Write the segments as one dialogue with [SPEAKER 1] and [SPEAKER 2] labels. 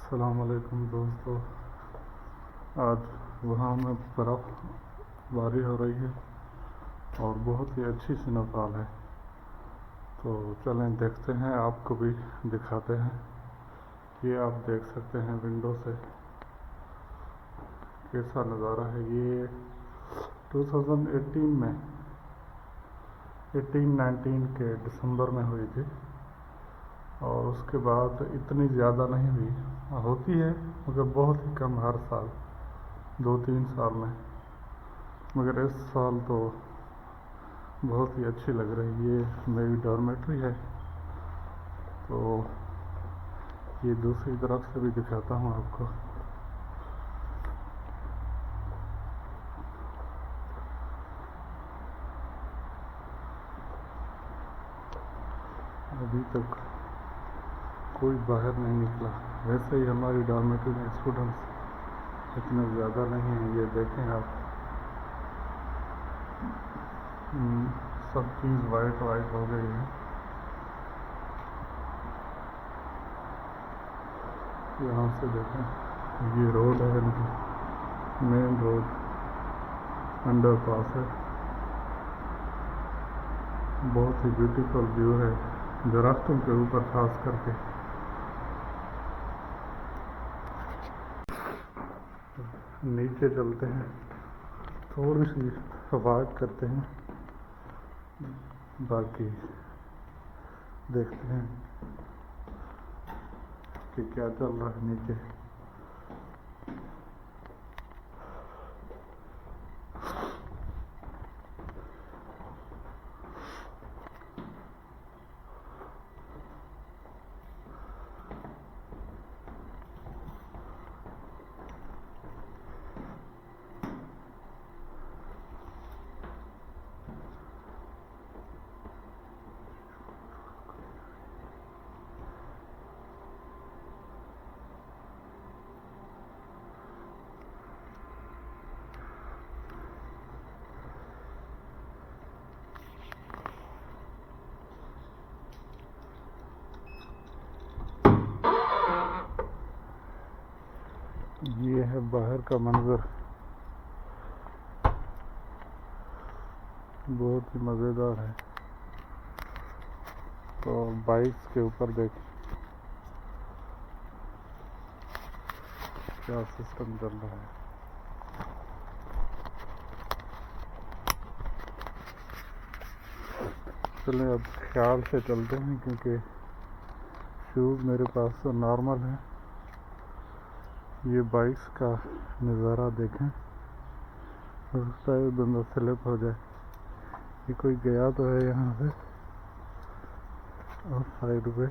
[SPEAKER 1] अस्सलाम वालेकुम दोस्तों। आज वहाँ में बर्फ़बारी हो रही है और बहुत ही अच्छी स्नोफॉल है। तो चलें देखते हैं, आपको भी दिखाते हैं। ये आप देख सकते हैं विंडो से कैसा नज़ारा है। ये 2018 में 18-19 के दिसंबर में हुई थी और उसके बाद इतनी ज़्यादा नहीं हुई। होती है मगर बहुत ही कम, हर साल 2-3 साल में। मगर इस साल तो बहुत ही अच्छी लग रही है। ये मेरी डॉर्मेट्री है, तो ये दूसरी तरफ से भी दिखाता हूँ आपको। अभी तक कोई बाहर नहीं निकला। वैसे ही हमारी डॉर्मेट्री में स्टूडेंट्स इतने ज़्यादा नहीं हैं। ये देखें आप, सब चीज़ वाइट हो गई है। यहाँ से देखें, ये रोड है इनकी, मेन रोड, अंडरपास है। बहुत ही ब्यूटीफुल व्यू है दरख्तों के ऊपर खास करके। नीचे चलते हैं, थोड़ी सी वॉक करते हैं, बाकी देखते हैं कि क्या चल रहा है नीचे। ये है बाहर का मंजर, बहुत ही मज़ेदार है। तो बाइक्स के ऊपर देखें क्या सिस्टम चल रहा है। चलें अब ख्याल से चलते हैं, क्योंकि शूज़ मेरे पास तो नॉर्मल है। ये बाइक्स का नज़ारा देखें, हो सकता है बंदा स्लिप हो जाए। ये कोई गया तो है यहाँ से, और साइड पे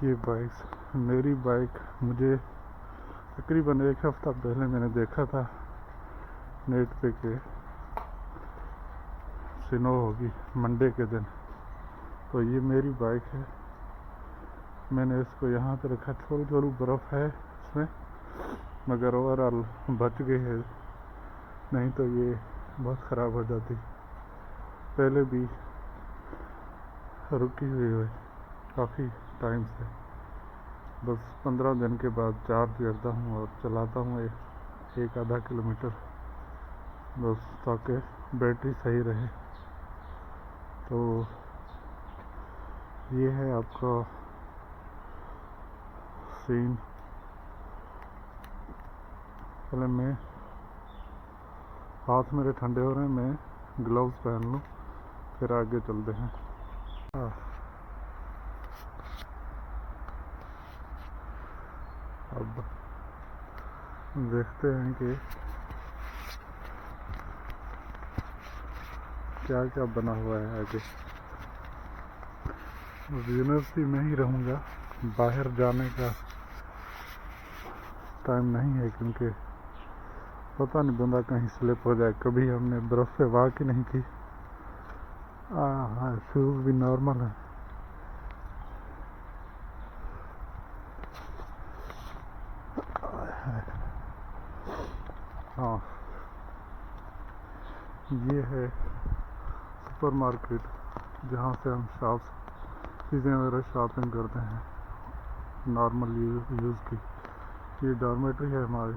[SPEAKER 1] ये बाइक्स, मेरी बाइक मुझे तकरीबन 1 हफ्ता पहले मैंने देखा था नेट पे के स्नो होगी मंडे के दिन। तो ये मेरी बाइक है, मैंने इसको यहाँ पे रखा। थोड़ी थोड़ी बर्फ़ है इसमें, मगर ओवरऑल बच गई है, नहीं तो ये बहुत ख़राब हो जाती। पहले भी रुकी हुई है काफ़ी टाइम से। बस 15 दिन के बाद चार्ज करता हूँ और चलाता हूँ एक आधा किलोमीटर, बस ताकि बैटरी सही रहे। तो ये है आपका सीन। पहले मैं, हाथ मेरे ठंडे हो रहे हैं, मैं ग्लव्स पहन लूँ, फिर आगे चलते हैं। अब देखते हैं कि क्या क्या बना हुआ है आगे। यूनिवर्सिटी में ही रहूँगा, बाहर जाने का टाइम नहीं है, क्योंकि पता नहीं बंदा कहीं स्लिप हो जाए। कभी हमने बर्फ़ पे वॉक ही नहीं की। हाँ, शूज़ भी नॉर्मल है। हाँ, ये है सुपरमार्केट, जहाँ से हम चीज़ें वगैरह शॉपिंग करते हैं नॉर्मल यूज़ की। ये डॉर्मेट्री है हमारी,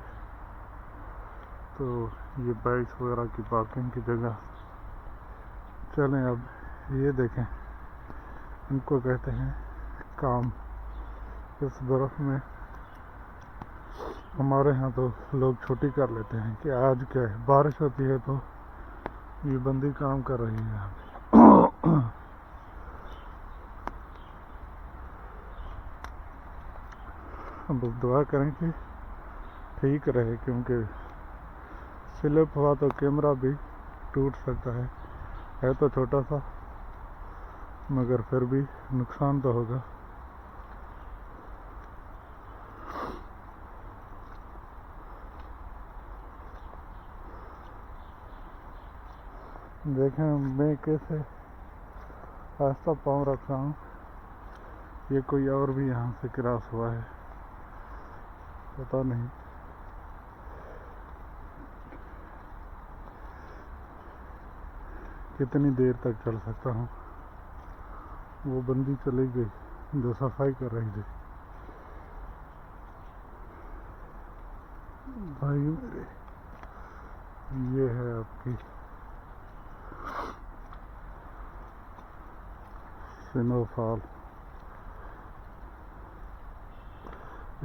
[SPEAKER 1] तो ये बाइक्स वगैरह की पार्किंग की जगह। चलें अब ये देखें, इनको कहते हैं काम। इस बर्फ़ में हमारे यहाँ तो लोग छुट्टी कर लेते हैं कि आज क्या है, बारिश होती है तो ये बंदी काम कर रही है यहाँ पे। अब दुआ करें कि ठीक रहे, क्योंकि स्लिप हुआ तो कैमरा भी टूट सकता है तो छोटा सा, मगर फिर भी नुकसान तो होगा। देखें मैं कैसे रास्ता पाँव रख रहा हूँ, ये कोई और भी यहाँ से क्रॉस हुआ है, पता नहीं। कितनी देर तक चल सकता हूँ। वो बंदी चली गई जो सफाई कर रही थी। भाई मेरे, ये है आपकी स्नोफॉल।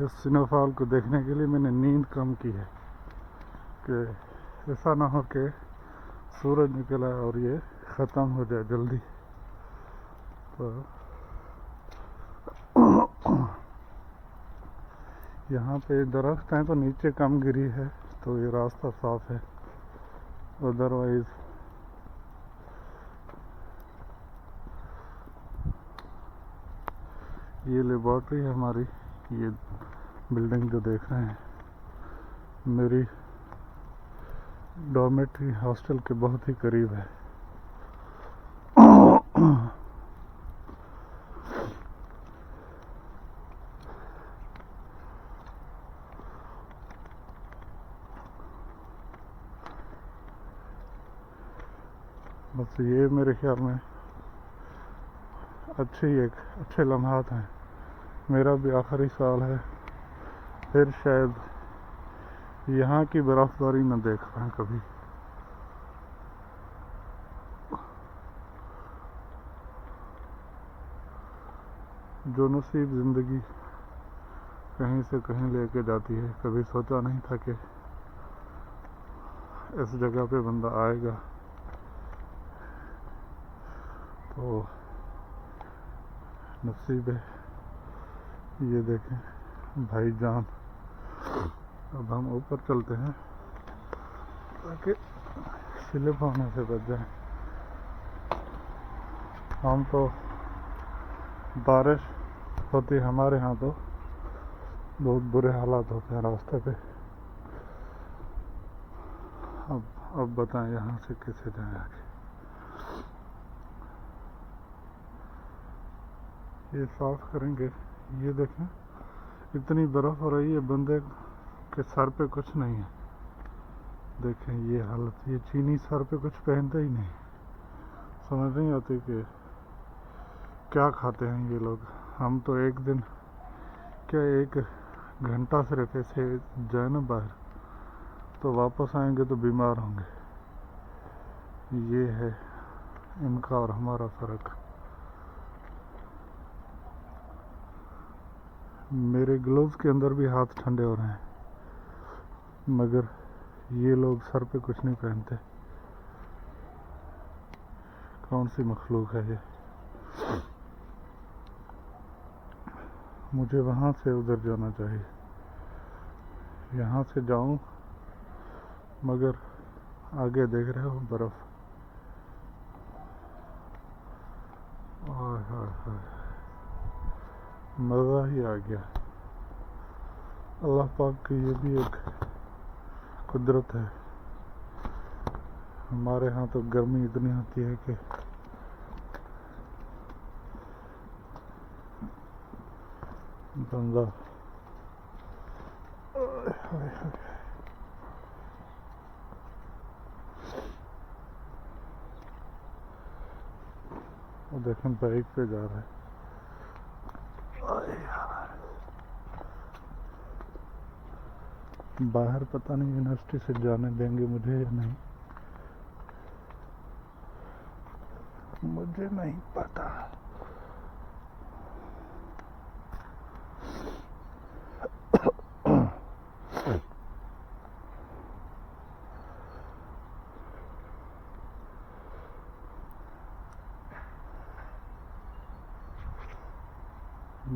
[SPEAKER 1] इस स्नोफॉल को देखने के लिए मैंने नींद कम की है कि ऐसा ना हो कि सूरज निकला और ये ख़त्म हो जाए जल्दी। तो यहाँ पे दरख्त हैं तो नीचे कम गिरी है, तो ये रास्ता साफ है। अदरवाइज ये लेबॉर्ट्री है हमारी। ये बिल्डिंग जो देख रहे हैं मेरी डॉर्मेट्री हॉस्टल के बहुत ही करीब है। बस ये मेरे ख्याल में अच्छे लम्हात हैं। मेरा भी आखिरी साल है, फिर शायद यहाँ की बर्फबारी न देख पाएं कभी। जो नसीब ज़िंदगी कहीं से कहीं लेके जाती है, कभी सोचा नहीं था कि इस जगह पे बंदा आएगा। तो नसीब है। ये देखें भाईजान। अब हम ऊपर चलते हैं ताकि स्लिप होने से बच जाए। हम तो बारिश होती हमारे यहाँ तो बहुत बुरे हालात होते हैं रास्ते पे। अब बताएं यहाँ से कैसे जाएं आगे। ये साफ करेंगे। ये देखें इतनी बर्फ हो रही है, बंदे के सर पे कुछ नहीं है। देखें ये हालत, ये चीनी सर पे कुछ पहनते ही नहीं। समझ नहीं आती कि क्या खाते हैं ये लोग। हम तो एक दिन क्या 1 घंटा सिर्फ ऐसे जाए ना बाहर, तो वापस आएंगे तो बीमार होंगे। ये है इनका और हमारा फ़र्क। मेरे ग्लव्स के अंदर भी हाथ ठंडे हो रहे हैं, मगर ये लोग सर पे कुछ नहीं पहनते। कौन सी मखलूक है ये। मुझे वहाँ से उधर जाना चाहिए, यहाँ से जाऊँ, मगर आगे देख रहे हो बर्फ़। मज़ा ही आ गया। अल्लाह पाक की ये भी एक कुदरत है। हमारे यहाँ तो गर्मी इतनी होती है कि बंदा वो देखें बाइक पे जा रहा है। बाहर पता नहीं यूनिवर्सिटी से जाने देंगे मुझे या नहीं, मुझे नहीं पता।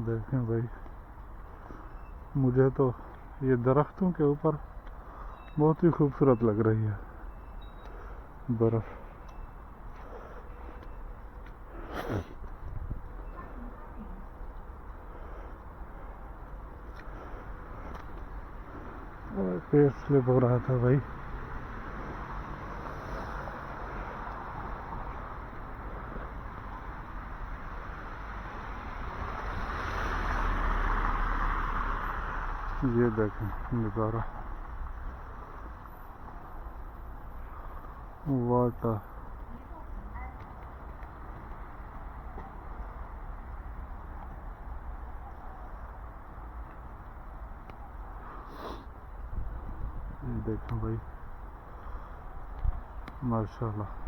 [SPEAKER 1] देखें भाई, मुझे तो ये दरख्तों के ऊपर बहुत ही खूबसूरत लग रही है बर्फ। पैर स्लिप हो रहा था भाई। ये देखें नज़ारा, वाटर। ये देखें भाई, माशाल्लाह।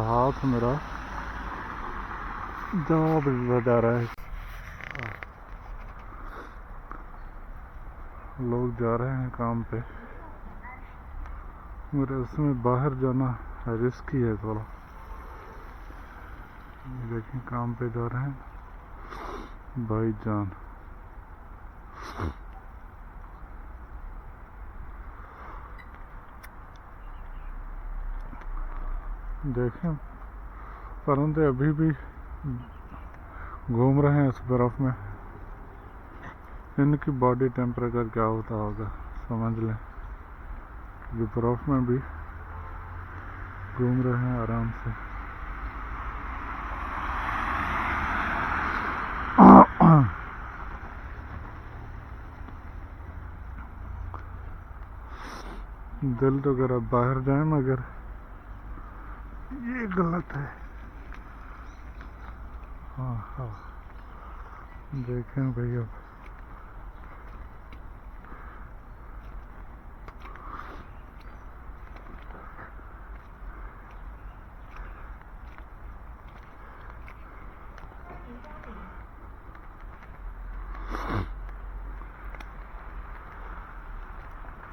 [SPEAKER 1] हाथ मेरा जवाब बजा रहा है। लोग जा रहे हैं काम पे, मेरे उसमें बाहर जाना रिस्की है थोड़ा। लेकिन काम पे जा रहे हैं भाईजान। देखें परिंदे अभी भी घूम रहे हैं इस बर्फ में। इनकी बॉडी टेम्परेचर क्या होता होगा समझ लें, जो बर्फ में भी घूम रहे हैं आराम से। दिल तो कर अब बाहर जाए, मगर ये गलत है। हाँ हाँ, देखें भाई अब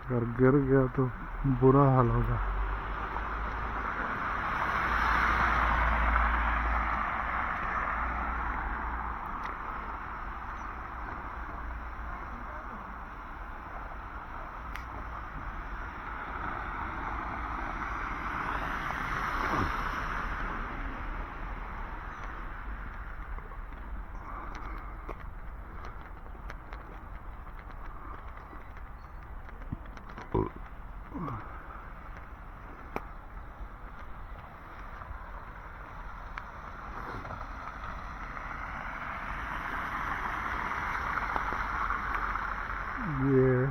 [SPEAKER 1] अगर गिर गया तो बुरा हाल होगा। ये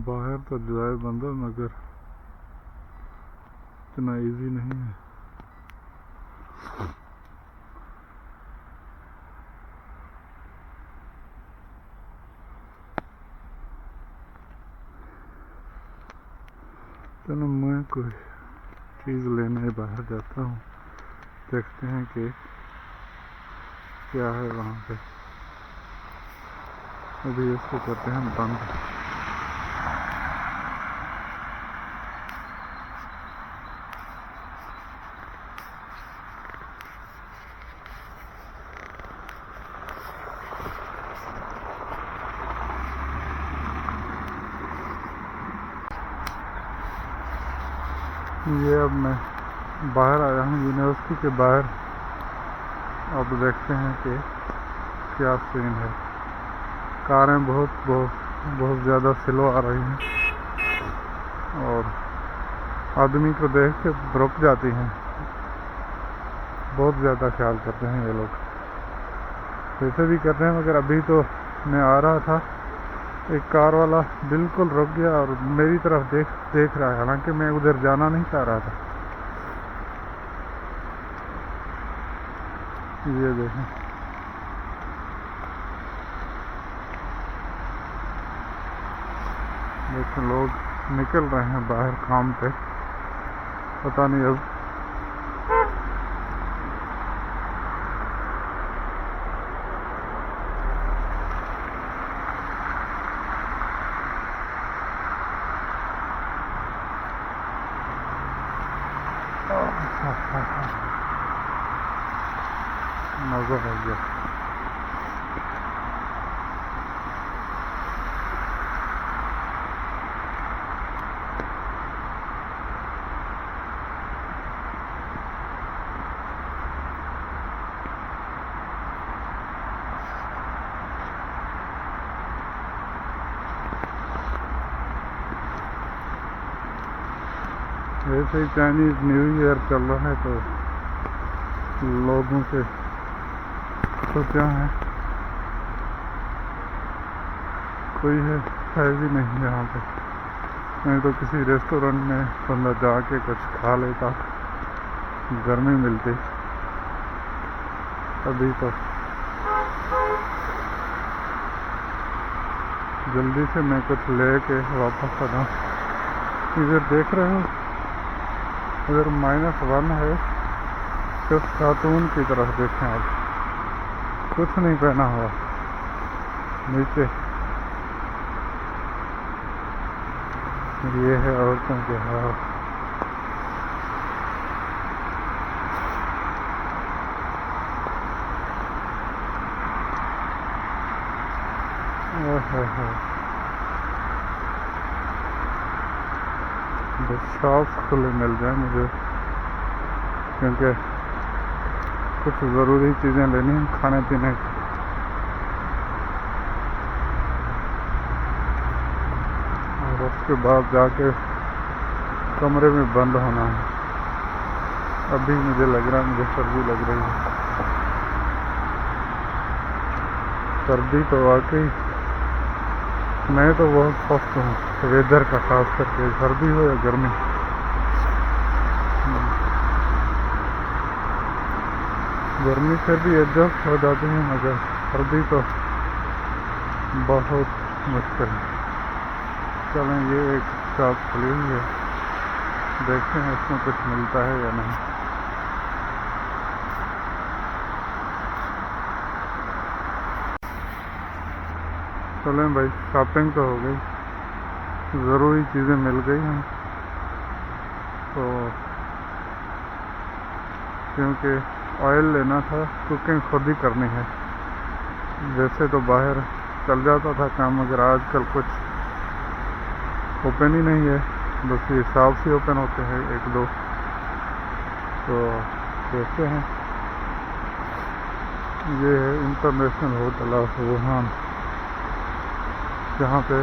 [SPEAKER 1] बाहर तो जाए बंदा, मगर इतना इजी नहीं है। चलो मैं कोई चीज़ लेने बाहर जाता हूँ, देखते हैं कि क्या है वहाँ पे। अभी इसको करते हैं बंद। ये अब मैं बाहर आया हूँ यूनिवर्सिटी के बाहर। अब देखते हैं कि क्या सीन है। कारें बहुत ज़्यादा स्लो आ रही हैं और आदमी को देख के रुक जाती हैं। बहुत ज़्यादा ख्याल करते हैं ये लोग। वैसे भी कर रहे हैं, मगर अभी तो मैं आ रहा था, एक कार वाला बिल्कुल रुक गया और मेरी तरफ देख रहा है, हालांकि मैं उधर जाना नहीं चाह रहा था। ये देखें, लोग निकल रहे हैं बाहर काम पे। पता नहीं अब मज़ा आ गया। वैसे ही चाइनीज़ न्यू ईयर चल रहा है तो लोगों के सोचा है कोई है भी नहीं यहाँ पे। नहीं तो किसी रेस्टोरेंट में बंदा जाके कुछ खा लेता, गर्मी मिलती। अभी तो जल्दी से मैं कुछ लेके वापस आ जाऊँ। इधर देख रहे हो, अगर -1 है तो खातून की तरफ देखें आप, कुछ नहीं पहना हुआ नीचे। ये है औरतों के हाल। शॉप खुले मिल जाए मुझे, क्योंकि कुछ ज़रूरी चीज़ें लेनी हैं खाने पीने की। और उसके बाद जाके कमरे में बंद होना है। अभी मुझे लग रहा है मुझे सर्दी लग रही है। सर्दी तो वाकई, मैं तो बहुत सख्त हूँ वेदर का, खास करके सर्दी हो या गर्मी। गर्मी से भी एडजस्ट हो जाती है, मगर सर्दी तो बहुत मुश्किल है। चलें, ये एक शॉप खुली हुई है, देखते हैं इसमें कुछ मिलता है या नहीं। चलें भाई, शॉपिंग तो हो गई, ज़रूरी चीज़ें मिल गई हैं। तो क्योंकि ऑयल लेना था, कुकिंग खुद ही करनी है। वैसे तो बाहर चल जाता था काम, मगर आजकल कुछ ओपन ही नहीं है, बस ये शॉप्स ही ओपन होते हैं 1-2। तो देखते हैं। ये है इंटरनेशनल होटल ऑफ वुहान, जहाँ पे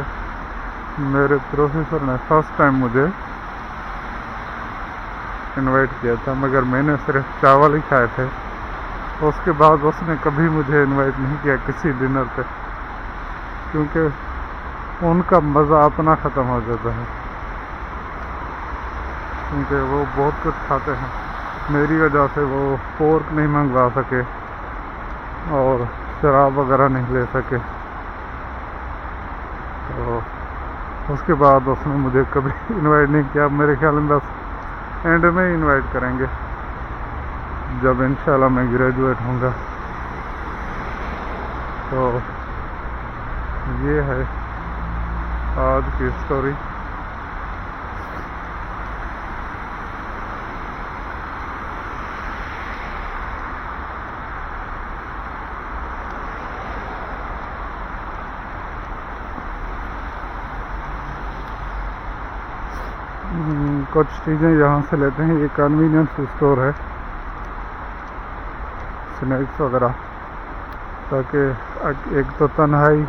[SPEAKER 1] मेरे प्रोफेसर ने फर्स्ट टाइम मुझे इनवाइट किया था, मगर मैंने सिर्फ चावल ही खाए थे। उसके बाद उसने कभी मुझे इनवाइट नहीं किया किसी डिनर पे, क्योंकि उनका मज़ा अपना ख़त्म हो जाता है, क्योंकि वो बहुत कुछ खाते हैं। मेरी वजह से वो पोर्क नहीं मंगवा सके और शराब वगैरह नहीं ले सके। तो उसके बाद उसने मुझे कभी इनवाइट नहीं किया। मेरे ख्याल में बस एंड में ही इनवाइट करेंगे, जब इंशाल्लाह मैं ग्रेजुएट होऊंगा। तो ये है आज की स्टोरी। कुछ चीज़ें यहाँ से लेते हैं। ये कन्वीनियंस स्टोर है, स्नैक्स वगैरह, ताकि एक तो तन्हाई,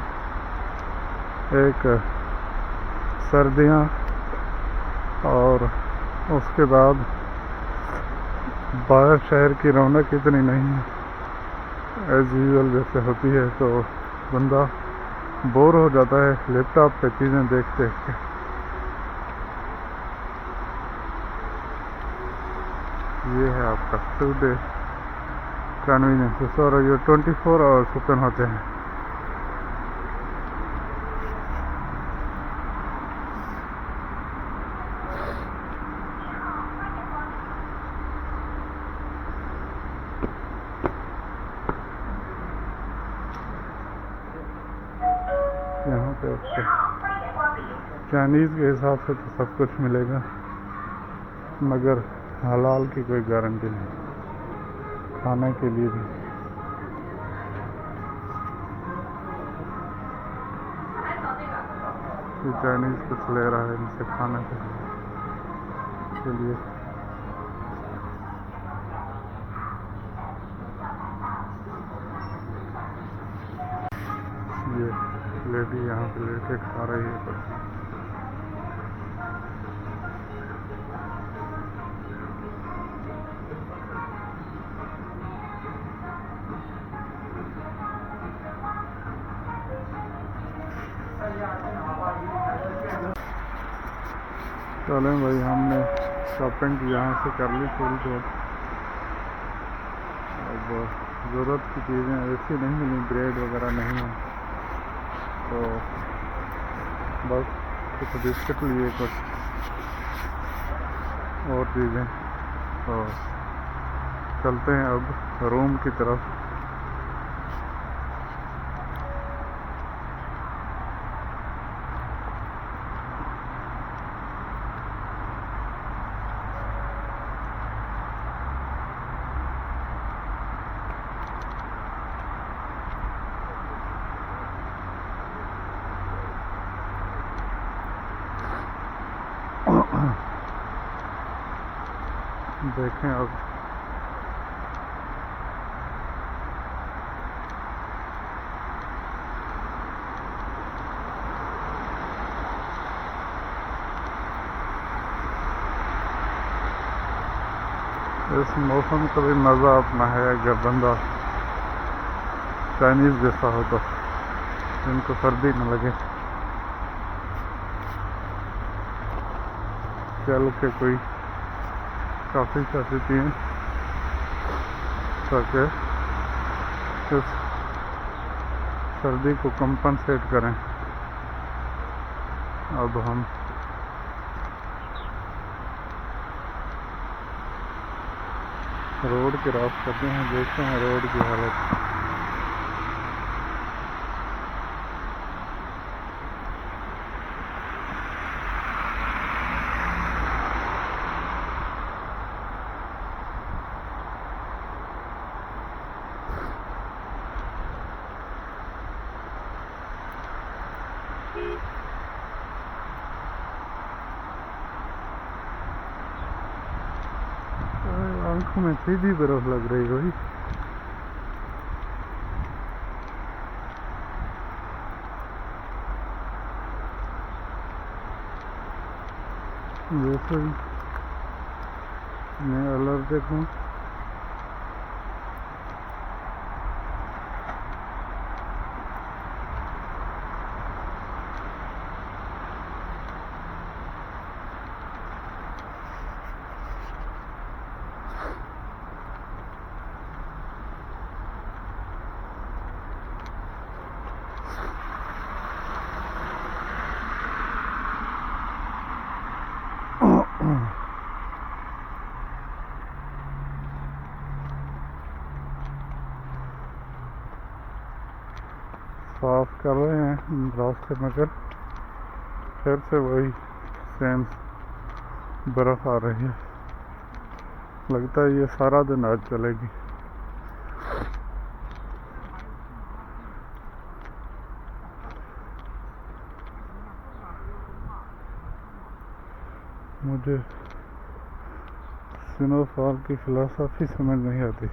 [SPEAKER 1] एक सर्दियाँ, और उसके बाद बाहर शहर की रौनक इतनी नहीं है एज यूजल जैसे होती है, तो बंदा बोर हो जाता है लैपटॉप पे चीज़ें देख देख के। ये है आपका टुडे कन्वीनियंस स्टोर, और ये 24 आवर्स ओपन होते हैं। यहाँ पे चाइनीज़ के हिसाब से तो सब कुछ मिलेगा, मगर हलाल की कोई गारंटी नहीं खाने के लिए भी। ये चाइनीज़ कुछ ले रहा है इनसे खाने के लिए। ये लेडी यहाँ पे लेके खा रही है कुछ। चलें भाई, हमने शॉपिंग यहाँ से कर ली थोड़ी बहुत। अब ज़रूरत की चीज़ें ऐसी नहीं मिली, ब्रेड वगैरह नहीं है, तो बस कुछ बिस्किट लिए, कुछ और चीज़ें। तो चलते हैं अब रूम की तरफ। देखें अब इस मौसम का भी मज़ा अपना है। अगर बंदा चाइनीज़ जैसा हो तो इनको सर्दी न लगे, चल के कोई काफ़ी पिए, ताकि इस सर्दी को कंपनसेट करें। अब हम रोड क्रॉस करते हैं, देखते हैं रोड की हालत। आंखों में सीधी बर्फ लग रही भाई। जैसे मैं अलर्ट हूँ। साफ कर रहे हैं रास्ते, मगर फिर से वही सेम बर्फ़ आ रही है। लगता है ये सारा दिन आज चलेगी। मुझे स्नोफॉल की फिलॉसफी समझ नहीं आती।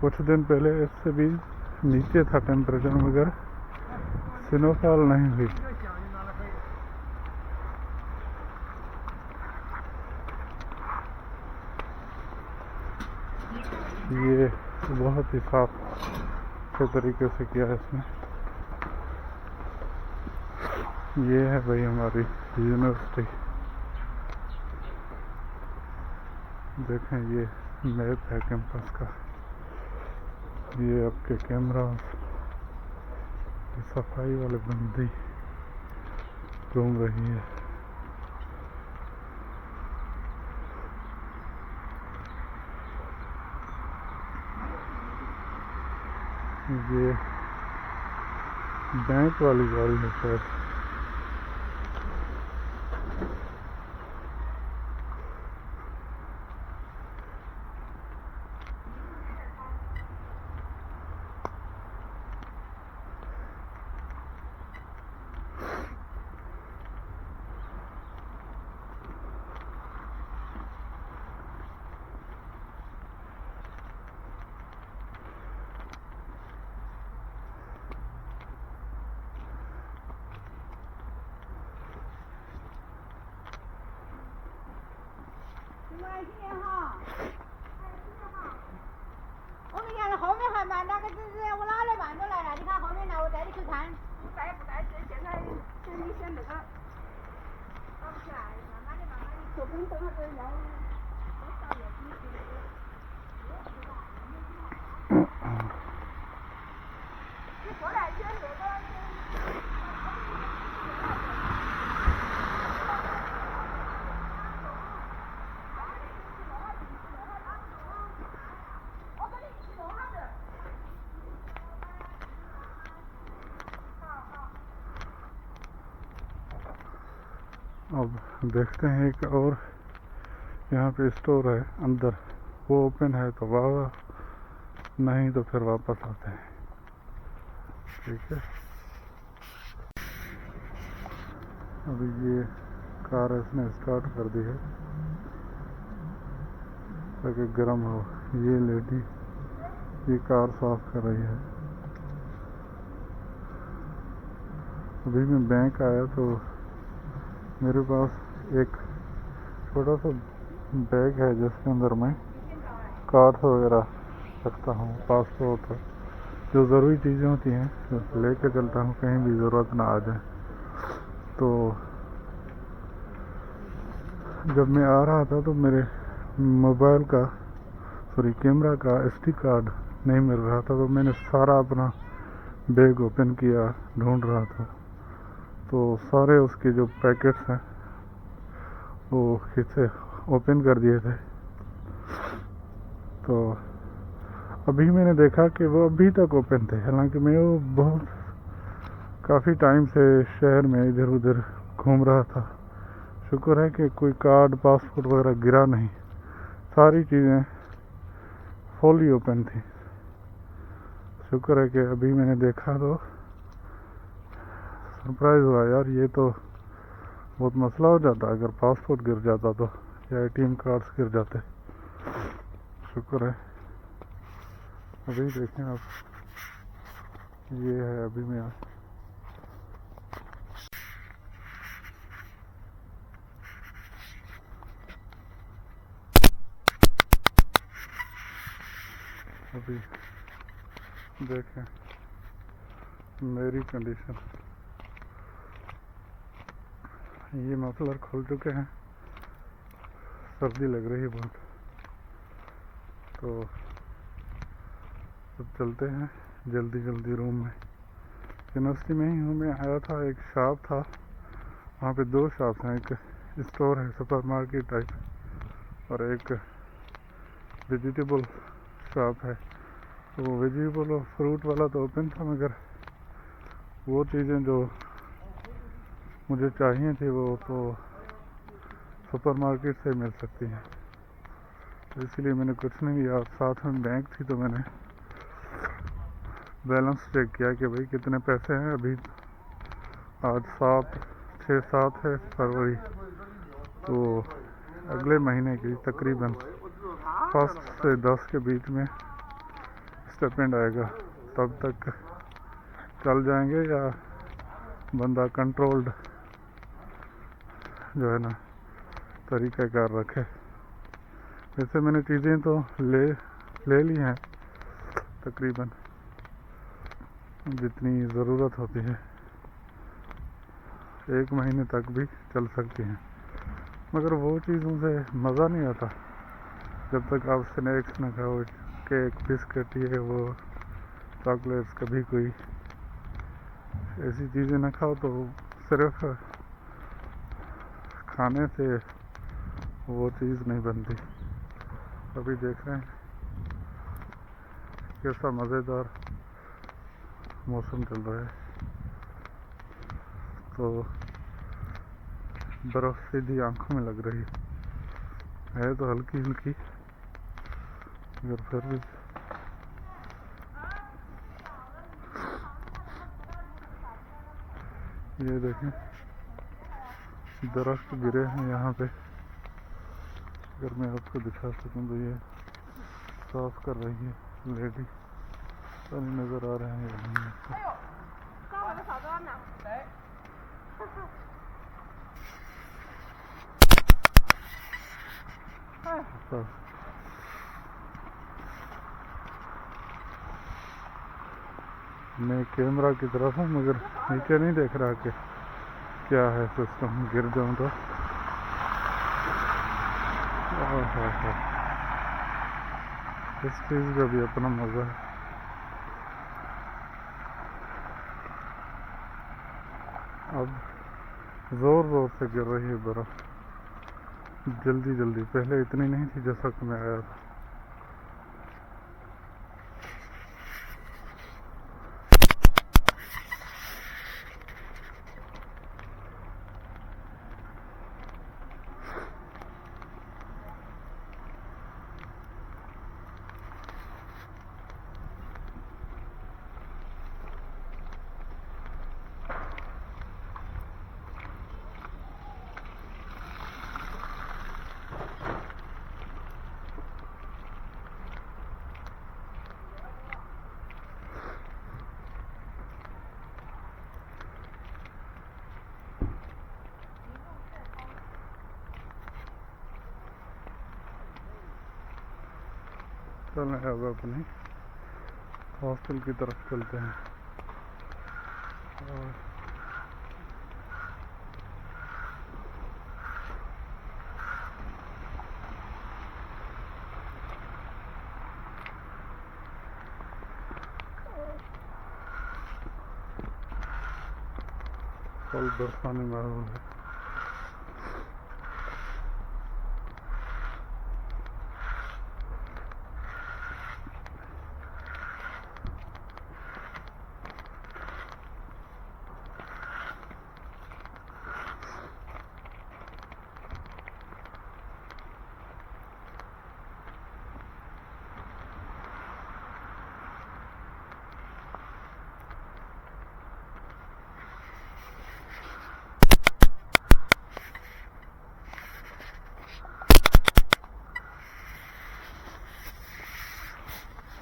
[SPEAKER 1] कुछ दिन पहले इससे भी नीचे था टेम्परेचर, मगर स्नोफॉल नहीं हुई। ये बहुत ही साफ अच्छे तरीके से किया है इसने। ये है भाई हमारी यूनिवर्सिटी। देखें, ये मैप है कैंपस का। ये आपके कैमरा, सफाई वाले बंदी घूम रही है। ये बैंक वाली गाड़ी है शायद।
[SPEAKER 2] 我们家的后面还满，那个就是我哪里满都来了。你看后面呢，我带你去看。带不带？现在你先那个搞不起来，慢慢的，慢慢的，就跟等下子要多少月底去那个。你过来选那个。
[SPEAKER 1] अब देखते हैं एक और यहाँ पे स्टोर है अंदर, वो ओपन है तो वाह, नहीं तो फिर वापस आते हैं। ठीक है, अभी ये कार इसने स्टार्ट कर दी है ताकि गर्म हो। ये लेडी ये कार साफ कर रही है। अभी मैं बैंक आया तो मेरे पास एक छोटा सा बैग है जिसके अंदर मैं कार्ड्स वगैरह रखता हूँ, पासपोर्ट, जो ज़रूरी चीज़ें होती हैं लेके चलता हूँ, कहीं भी ज़रूरत ना आ जाए। तो जब मैं आ रहा था तो मेरे मोबाइल का कैमरा का SD कार्ड नहीं मिल रहा था, तो मैंने सारा अपना बैग ओपन किया, ढूंढ रहा था तो सारे उसके जो पैकेट्स हैं वो खींचे ओपन कर दिए थे। तो अभी मैंने देखा कि वो अभी तक ओपन थे, हालांकि मैं वो बहुत काफ़ी टाइम से शहर में इधर उधर घूम रहा था। शुक्र है कि कोई कार्ड पासपोर्ट वगैरह गिरा नहीं, सारी चीज़ें फुली ओपन थी। शुक्र है कि अभी मैंने देखा तो सरप्राइज़ हुआ यार, ये तो बहुत मसला हो जाता अगर पासपोर्ट गिर जाता तो, या ATM कार्ड्स गिर जाते। शुक्र है। अभी देखें आप, ये है अभी मैं अभी देखें मेरी कंडीशन। ये मफलर खुल चुके हैं, सर्दी लग रही है बहुत। तो अब चलते हैं जल्दी जल्दी रूम में। यूनिवर्सिटी में ही हूँ मैं, आया था, एक शॉप था, वहाँ पे 2 शॉप्स हैं, एक स्टोर है सुपरमार्केट टाइप, और एक वेजिटेबल शॉप है। तो वो वेजिटेबल और फ्रूट वाला तो ओपन था, मगर वो चीज़ें जो मुझे चाहिए थी वो तो सुपरमार्केट से मिल सकती हैं, तो इसलिए मैंने कुछ नहीं लिया। साथ में बैंक थी तो मैंने बैलेंस चेक किया कि भाई कितने पैसे हैं। अभी आज 7 है फरवरी, तो अगले महीने की तकरीबन 1 से 10 के बीच में स्टेटमेंट आएगा, तब तक चल जाएंगे या बंदा कंट्रोल्ड जो है ना तरीक़ाकार रखे। वैसे मैंने चीज़ें तो ले ली हैं तकरीबन जितनी ज़रूरत होती है, 1 महीने तक भी चल सकती हैं, मगर वो चीज़ों से मज़ा नहीं आता जब तक आप स्नैक्स ना खाओ, केक बिस्किट ये वो चॉकलेट्स, कभी कोई ऐसी चीज़ें ना खाओ तो सिर्फ खाने से वो चीज़ नहीं बनती। अभी देख रहे हैं कैसा मज़ेदार मौसम चल रहा है, तो बर्फ़ सीधी आंखों में लग रही है तो हल्की हल्की, मगर फिर भी ये देखें दरख्त गिरे हैं यहाँ पे। अगर मैं आपको दिखा सकूँ तो ये साफ कर रही है लेडी, पानी नज़र आ रहे हैं। मैं कैमरा की तरफ हूँ मगर नीचे नहीं देख रहा कि क्या है सिस्टम, गिर जाऊँ तो। इस चीज़ का भी अपना मज़ा है। अब ज़ोर ज़ोर से गिर रही है बर्फ़, जल्दी जल्दी, पहले इतनी नहीं थी जैसा कि मैं आया था। चलें अब अपने हॉस्टल की तरफ चलते हैं। और कल बरसाने माहौल है।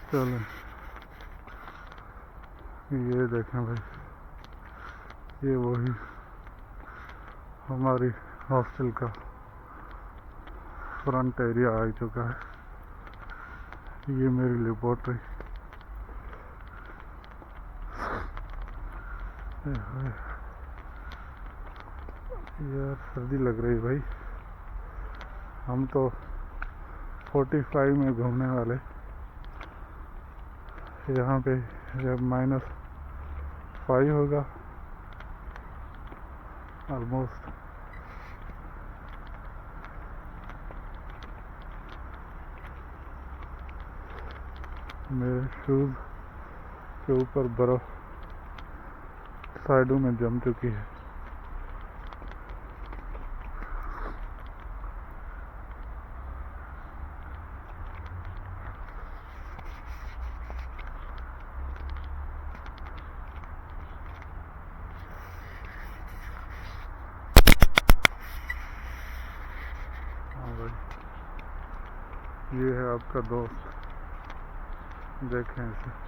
[SPEAKER 1] चलें, ये देखें भाई, ये वही हमारी हॉस्टल का फ्रंट एरिया आ चुका है। ये मेरी लेबोरेटरी, यार सर्दी लग रही भाई। हम तो 45 में घूमने वाले, यहाँ पे जब -5 होगा ऑलमोस्ट, मेरे शूज़ के ऊपर बर्फ़ साइडों में जम चुकी है। हाँ भाई, ये है आपका दोस्त, देखें इसे।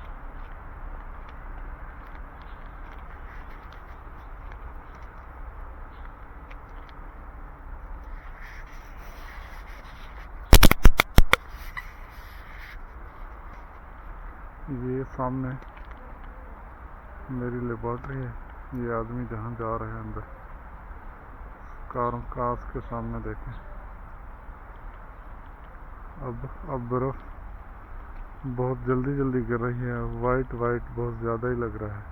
[SPEAKER 1] ये सामने मेरी लेबॉर्ट्री है। ये आदमी जहाँ जा रहे हैं अंदर, कार के सामने देखें। अब बर्फ बहुत जल्दी जल्दी गिर रही है। वाइट बहुत ज़्यादा ही लग रहा है।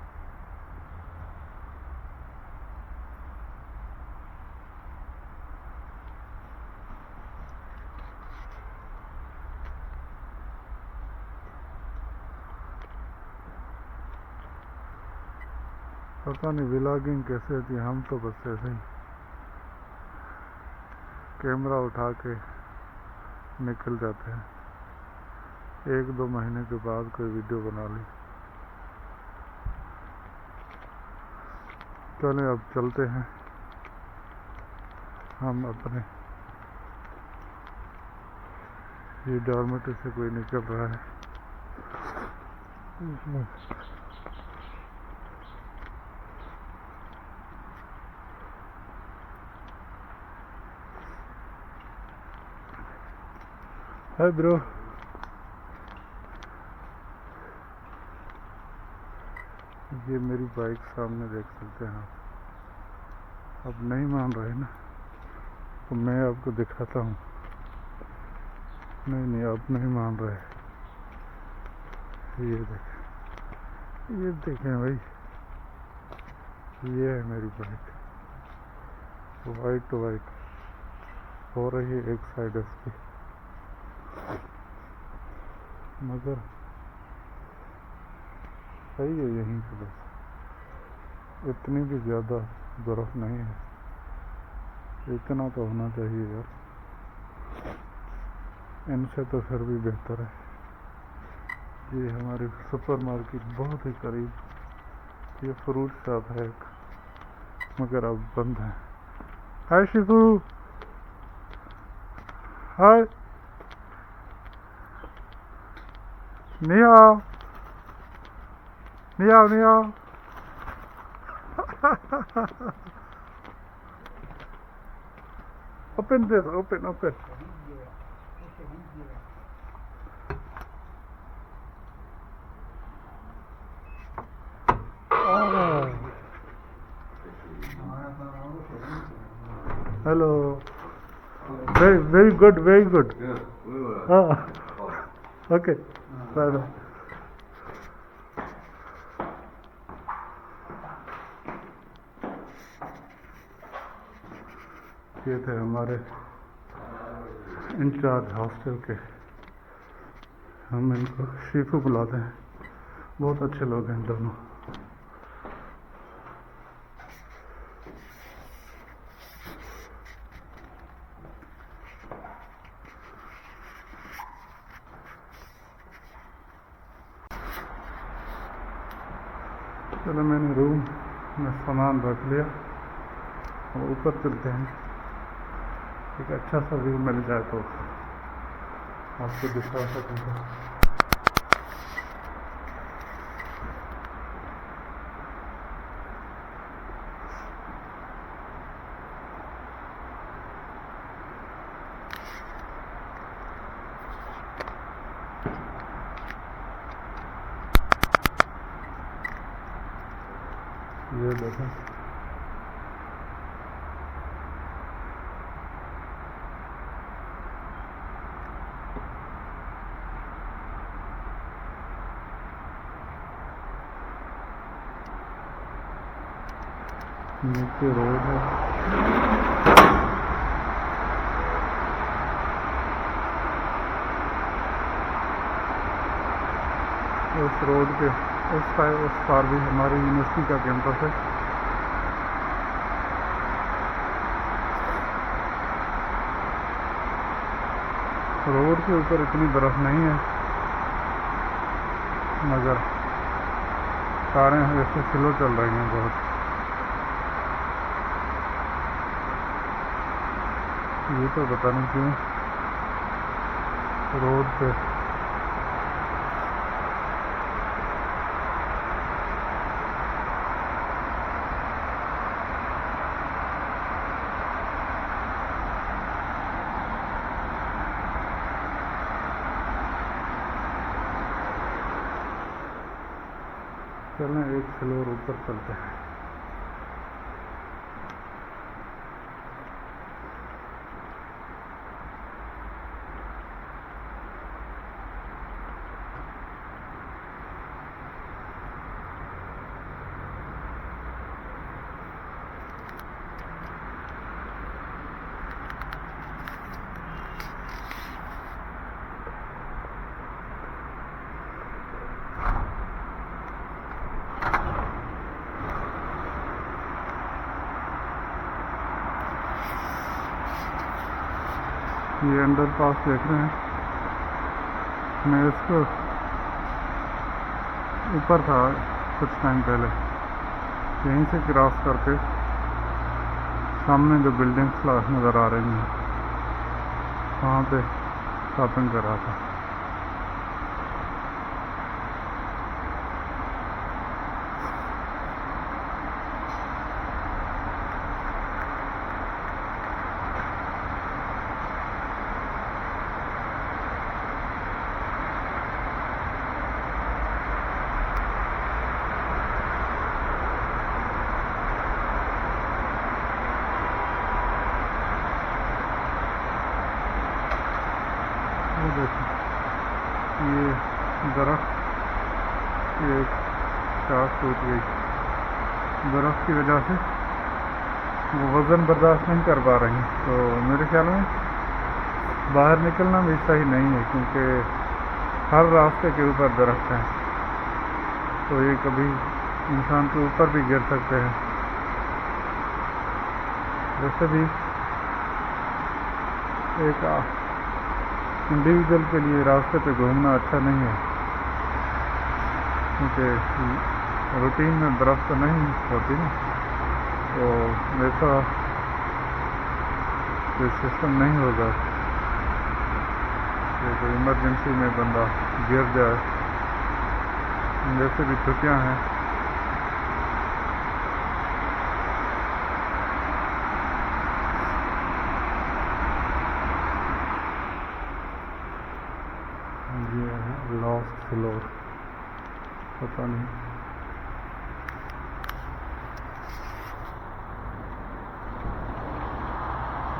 [SPEAKER 1] पता नहीं व्लॉगिंग कैसे होती है। हम तो बस ऐसे ही कैमरा उठा के निकल जाते हैं। 1-2 महीने के बाद कोई वीडियो बना ली। चलें अब चलते हैं हम अपने। ये डॉर्मेटरी से कोई निकल रहा है। Hi bro. ये मेरी बाइक सामने देख सकते हैं आप। अब नहीं मान रहे ना, तो मैं आपको दिखाता हूँ। नहीं अब नहीं मान रहे। ये देखें भाई, ये है मेरी बाइक। वाइट हो रही है एक साइड इसकी, मगर सही है यहीं से। बस इतनी भी ज़्यादा बर्फ़ नहीं है, इतना तो होना चाहिए यार। इनसे तो फिर भी बेहतर है। ये हमारे सुपरमार्केट बहुत ही करीब। ये फ्रूट शॉप है एक, मगर अब बंद है। हाय शिफू, हाय। नहीं आओ। Open this, open. Oh. Hello. Very good. Ah. Okay. Bye. ये थे हमारे इंचार्ज हॉस्टल के। हम इनको शीफू बुलाते हैं। बहुत अच्छे लोग हैं दोनों। चलो मैंने रूम में सामान रख लिया। अब ऊपर चलते हैं। एक अच्छा सा व्यू मिल जाए तो आपको दिखा सकूँगा। ये देखें, नीचे रोड है। उस रोड के उस पार भी हमारी यूनिवर्सिटी का कैंपस है। रोड के ऊपर इतनी बर्फ़ नहीं है, मगर कारें वैसे स्लो चल रही हैं बहुत। ये तो पता नहीं क्यों रोड पे चलें एक फ्लोर ऊपर चलते हैं। ये अंडरपास देख रहे हैं, मैं इसको ऊपर था कुछ टाइम पहले, यहीं से क्रॉस करके सामने जो बिल्डिंग्स नज़र आ रही हैं वहाँ पे शॉपिंग कर रहा था। देखिए ये दरख्त ये शाख टूट गई, बर्फ़ की वजह से वो वज़न बर्दाश्त नहीं कर पा रही, तो मेरे ख्याल में बाहर निकलना भी सही नहीं है, क्योंकि हर रास्ते के ऊपर दरख्त हैं, तो ये कभी इंसान के ऊपर भी गिर सकते हैं। वैसे भी एक इंडिविजुअल के लिए रास्ते पे घूमना अच्छा नहीं है, क्योंकि रूटीन में बर्फ़ तो नहीं होती ना, तो वैसा कोई सिस्टम नहीं होगा कि कोई इमरजेंसी में बंदा गिर जाए। वैसे भी छुट्टियां हैं, ये है लॉस्ट फ्लोर, पता नहीं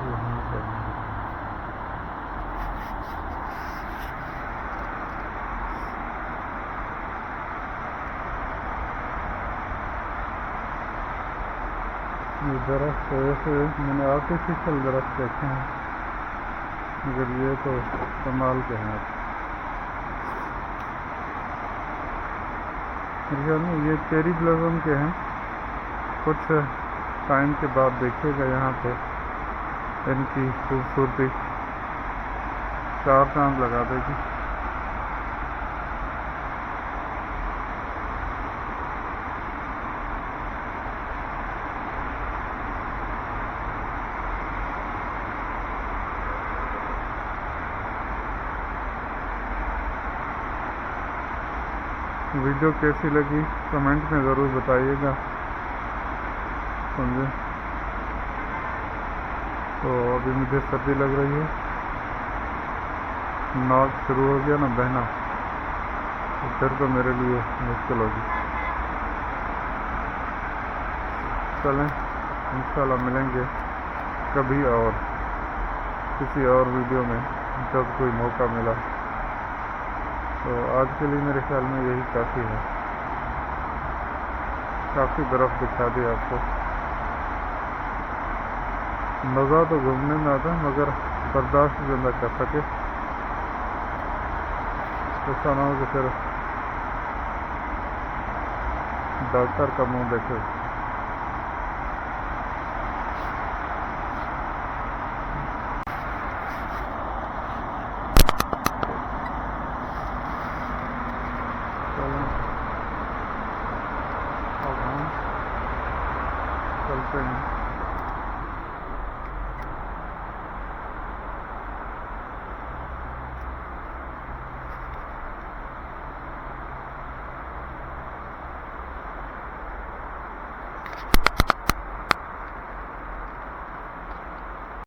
[SPEAKER 1] यहाँ पर ये दरख्त वैसे मैंने आर्टिफिशियल दरख्त देखे हैं, मगर ये तो कमाल के हैं। ये चेरी ब्लॉसम के हैं, कुछ टाइम के बाद देखिएगा यहाँ पे इनकी खूबसूरती चार चांद लगा देगी। वीडियो कैसी लगी कमेंट में ज़रूर बताइएगा, समझे। तो अभी मुझे सर्दी लग रही है, नाक शुरू हो गया ना बहना, तो फिर तो मेरे लिए मुश्किल होगी। चलें इंशाल्लाह मिलेंगे कभी और किसी और वीडियो में जब कोई मौका मिला। तो आज के लिए मेरे ख्याल में यही काफ़ी है, काफ़ी बर्फ़ दिखा दी आपको। मज़ा तो घूमने में आता है, मगर बर्दाश्त ज़्यादा कर सके, ऐसा ना हो कि फिर डॉक्टर का मुंह देखे। अब हम चलते हैं।